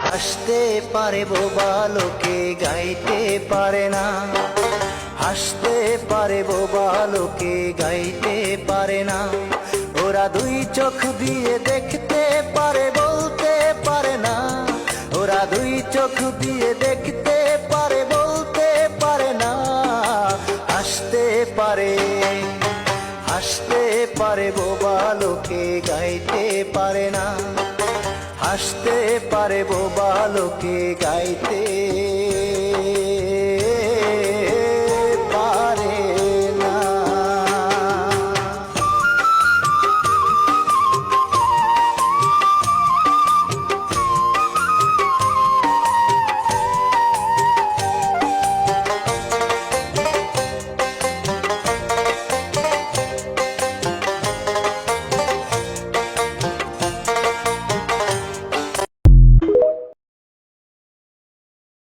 হাসতে পারে বোবা লোকে গাইতে পারে না, হাসতে পারে বোবা লোকে গাইতে পারে না। ওরা দুই চোখ দিয়ে দেখতে পারে বলতে পারে না, ওরা দুই চোখ দিয়ে দেখতে পারে বলতে পারে না। হাসতে পারে, হাসতে পারে বোবা লোকে গাইতে পারে না, হাসতে পারে বোবা লোকে গাইতে